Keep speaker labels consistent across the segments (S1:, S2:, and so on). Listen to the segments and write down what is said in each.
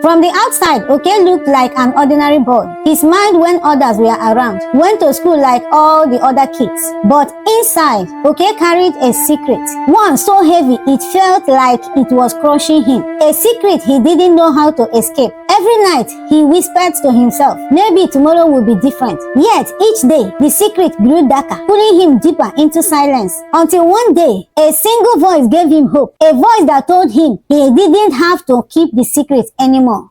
S1: From the outside, Okey looked like an ordinary boy. He smiled when others were around, went to school like all the other kids. But inside, Okey carried a secret. One so heavy it felt like it was crushing him. A secret he didn't know how to escape. Every night, he whispered to himself, maybe tomorrow will be different. Yet, each day, the secret grew darker, pulling him deeper into silence. Until one day, a single voice gave him hope. A voice that told him he didn't have to keep the secret anymore.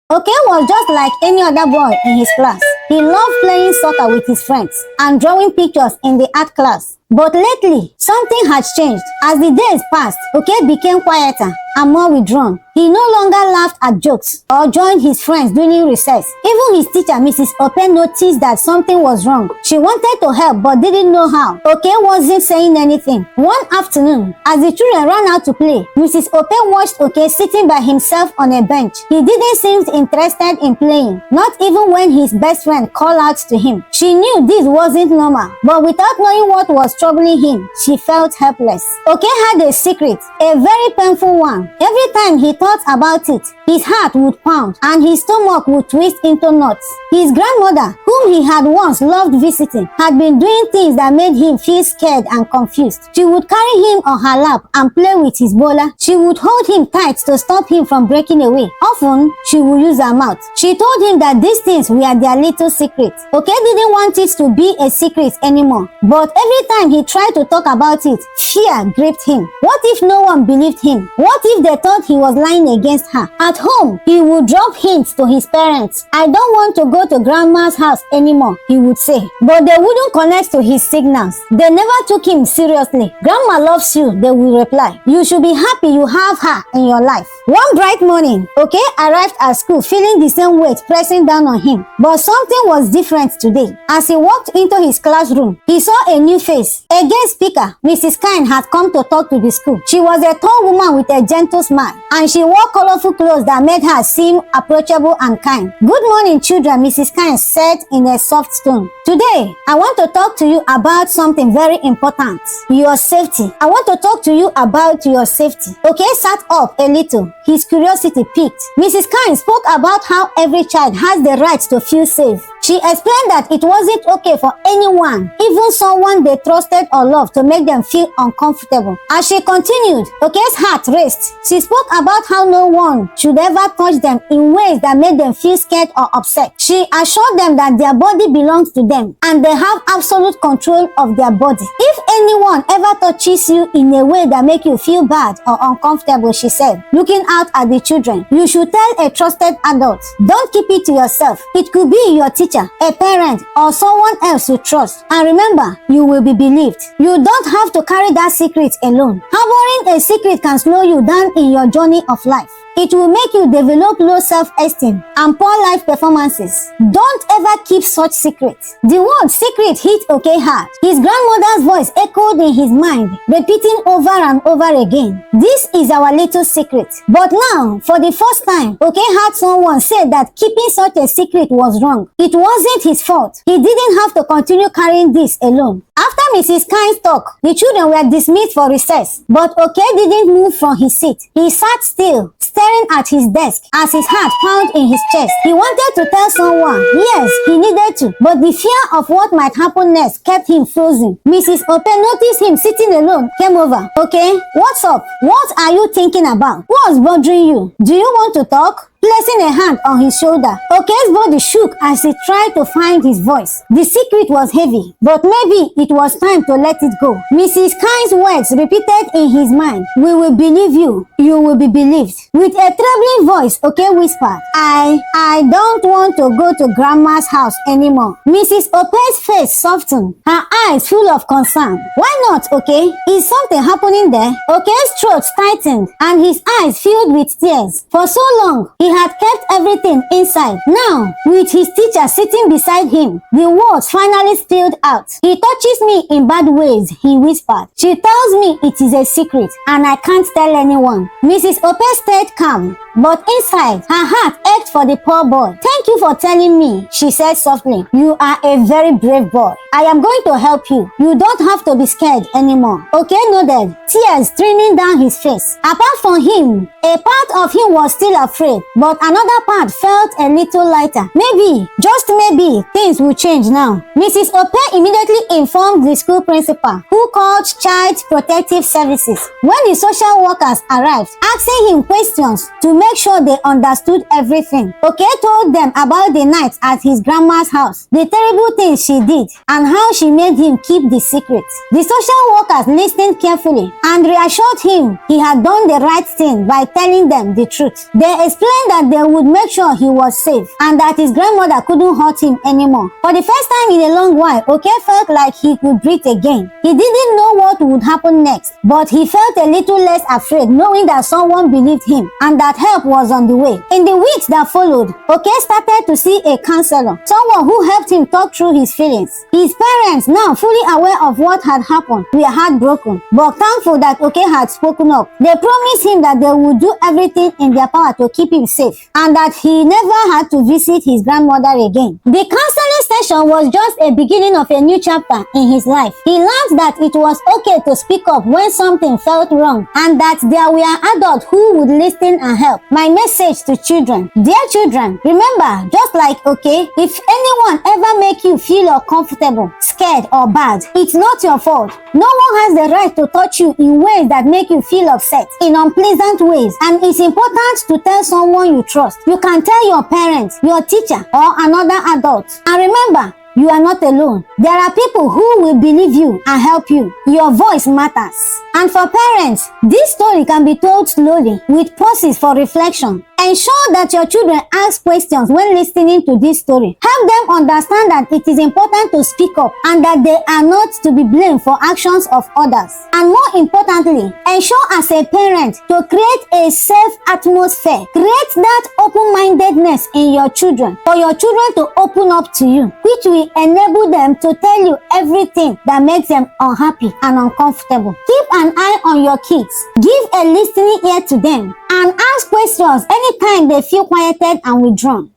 S1: Okey was just like any other boy in his class. He loved playing soccer with his friends and drawing pictures in the art class. But lately, something had changed. As the days passed, Okey became quieter and more withdrawn. He no longer laughed at jokes or joined his friends during recess. Even his teacher, Mrs. Okey, noticed that something was wrong. She wanted to help but didn't know how. Okey wasn't saying anything. One afternoon, as the children ran out to play, Mrs. Okey watched Okey sitting by himself on a bench. He didn't seem interested in playing, not even when his best friend called out to him. She knew this wasn't normal, but without knowing what was troubling him, she felt helpless. Okey had a secret, a very painful one. Every time he thought about it, his heart would pound and his stomach would twist into knots. His grandmother, whom he had once loved visiting, had been doing things that made him feel scared and confused. She would carry him on her lap and play with his bola. She would hold him tight to stop him from breaking away. Often, she would use her mouth. She told him that these things were their little secrets. Okey didn't want it to be a secret anymore. But every time he tried to talk about it, fear gripped him. What if no one believed him? What if they thought he was lying against her? At home, he would drop hints to his parents. I don't want to go to grandma's house anymore, he would say. But they wouldn't connect to his signals. They never took him seriously. Grandma loves you, they would reply. You should be happy you have her in your life. One bright morning, Okey arrived at school feeling the same weight pressing down on him. But something was different today. As he walked into his classroom, he saw a new face. A guest speaker, Mrs. Kine, had come to talk to the school. She was a tall woman with a gentle smile, and she wore colorful clothes that made her seem approachable and kind. Good morning, children, Mrs. Kine said in a soft tone. Today, I want to talk to you about something very important. Your safety. I want to talk to you about your safety. Okey sat up a little. His curiosity piqued. Mrs. Kine spoke about how every child has the right to feel safe. She explained that it wasn't okay for anyone, even someone they trusted or loved, to make them feel uncomfortable. As she continued, Okey's heart raced. She spoke about how no one should ever touch them in ways that made them feel scared or upset. She assured them that their body belongs to them and they have absolute control of their body. If anyone ever touches you in a way that makes you feel bad or uncomfortable, she said, looking out at the children, you should tell a trusted adult. Don't keep it to yourself. It could be your teacher, a parent, or someone else you trust. And remember, you will be believed. You don't have to carry that secret alone. Harboring a secret can slow you down in your journey of life. It will make you develop low self-esteem and poor life performances. Don't ever keep such secrets. The word secret hit Okey hard. His grandmother's voice echoed in his mind, repeating over and over again, this is our little secret. But now, for the first time, Okey heard someone say that keeping such a secret was wrong. It wasn't his fault. He didn't have to continue carrying this alone. After Mrs. Kine's talk, the children were dismissed for recess. But Okey didn't move from his seat. He sat still, staring at his desk as his heart pounded in his chest. He wanted to tell someone, yes, he needed to, but the fear of what might happen next kept him frozen. Mrs. Okey noticed him sitting alone, came over. Okey, what's up? What are you thinking about? What's bothering you? Do you want to talk? Placing a hand on his shoulder, Okey's body shook as he tried to find his voice. The secret was heavy, but maybe it was time to let it go. Mrs. Kine's words repeated in his mind, we will believe you. You will be believed. With a trembling voice, Okey whispered, I don't want to go to grandma's house anymore. Mrs. Okey's face softened, her eyes full of concern. Why not, Okey? Is something happening there? Okey's throat tightened and his eyes filled with tears. For so long, he had kept everything inside. Now, with his teacher sitting beside him, the words finally spilled out. He touches me in bad ways, he whispered. She tells me it is a secret and I can't tell anyone. Mrs. Okey stayed calm, but inside, her heart ached for the poor boy. Thank Thank you for telling me, she said softly. You are a very brave boy. I am going to help you. You don't have to be scared anymore. Okay nodded, tears streaming down his face. Apart from him, a part of him was still afraid, but another part felt a little lighter. Maybe, just maybe, things will change now. Mrs. Okey immediately informed the school principal, who called Child Protective Services. When the social workers arrived, asking him questions to make sure they understood everything, Okey told them about the night at his grandma's house, the terrible things she did, and how she made him keep the secret. The social workers listened carefully and reassured him he had done the right thing by telling them the truth. They explained that they would make sure he was safe and that his grandmother couldn't hurt him anymore. For the first time in a long while, Okey felt like he could breathe again. He didn't know what would happen next, but he felt a little less afraid knowing that someone believed him and that help was on the way. In the weeks that followed, Okey started to see a counselor, someone who helped him talk through his feelings. His parents, now fully aware of what had happened, were heartbroken, but thankful that Okey had spoken up. They promised him that they would do everything in their power to keep him safe and that he never had to visit his grandmother again. The counseling session was just a beginning of a new chapter in his life. He learned that it was okay to speak up when something felt wrong and that there were adults who would listen and help. My message to children: dear children, remember, just like Okey, if anyone ever make you feel uncomfortable, scared or bad, it's not your fault. No one has the right to touch you in ways that make you feel upset, in unpleasant ways, and it's important to tell someone you trust. You can tell your parents, your teacher, or another adult. And remember, you are not alone. There are people who will believe you and help you. Your voice matters. And for parents, this story can be told slowly with pauses for reflection. Ensure that your children ask questions when listening to this story. Help them understand that it is important to speak up and that they are not to be blamed for actions of others. And more importantly, ensure as a parent to create a safe atmosphere. Create that open-mindedness in your children for your children to open up to you, which will enable them to tell you everything that makes them unhappy and uncomfortable. Keep an eye on your kids. Give a listening ear to them and ask questions anytime they feel quieted and withdrawn.